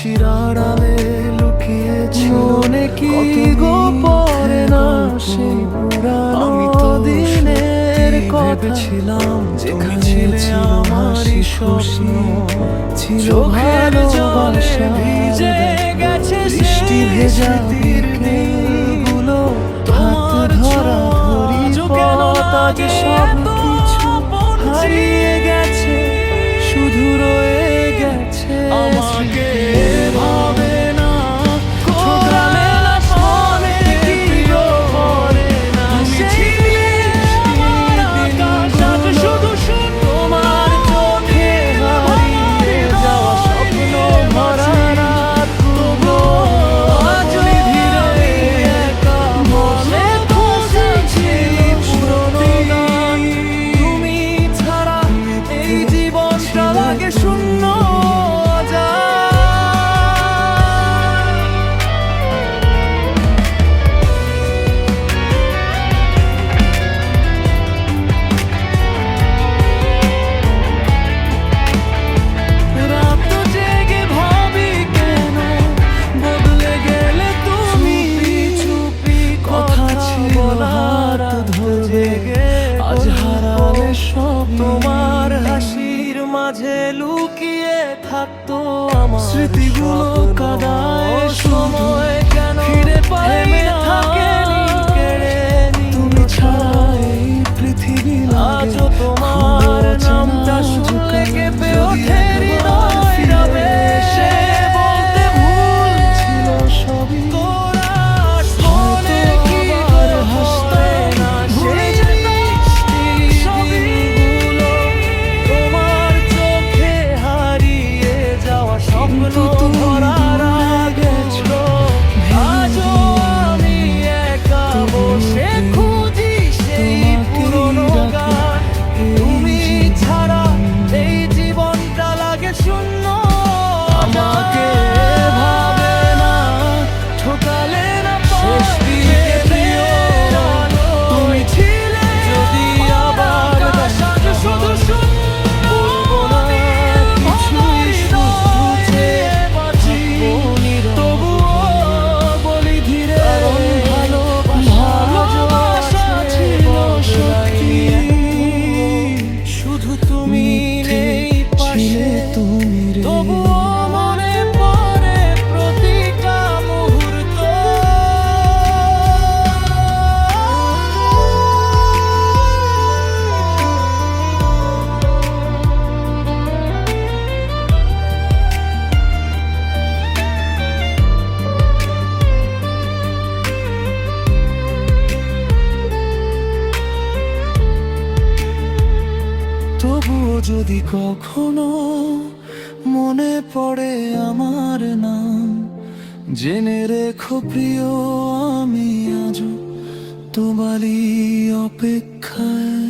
হাসির আড়ালে লুকিয়েছিল কি গোপনে না সেই পুরানো দিনের কথা ছিলাম, যেখানে ছিল আমারই স্বপ্ন, ছিল ভালোবাসা ভিজে গেছে বৃষ্টি ভেজা দিনগুলো, হাত ধরা ধরি পথ আজ সব কিছু হারিয়ে গেছে, শুধু রয়ে গেছে আমাকে ভাবে না ঠকালে না মনে প্রিয় বলে না সেই আমার আকাশ আজ শুধু তোমার চোখে হারিয়ে যাওয়া স্বপ্ন ভরা রাতগুলো আজ ধীরে একা মনে বসেছি পুরনো গান, তুমি ছাড়া এই জীবনটা লাগে শূন্য আজ হারালে সব তোমার হাসির মাঝে লুকিয়ে থাকতো আমার স্মৃতিগুলো কাদায় সময় কেন ফিরে পাই থাকেনি কেড়ে তুমি ছাই পৃথিবী আজও তোমার নামটা শুনলে কেঁপে ওঠে হৃদয় রবে সে বলতে ভুল ছিল সবই তোরা মনে কি হাসতে না সেই স্বপ্ন ধরার গেছিল আজও আমি একা বসে খুঁজি সেই পুরনো গান, তুমি ছাড়া এই জীবনটা লাগে শূন্য আমাকে ভাবে না ঠকালে না শেষ দিকে প্রিয় তুমি ছিলে যদি আবার শুধু তবুও যদি কখনো মনে পড়ে আমার নাম, জেনে রেখো প্রিয় আমি আজও তোমারই অপেক্ষায়।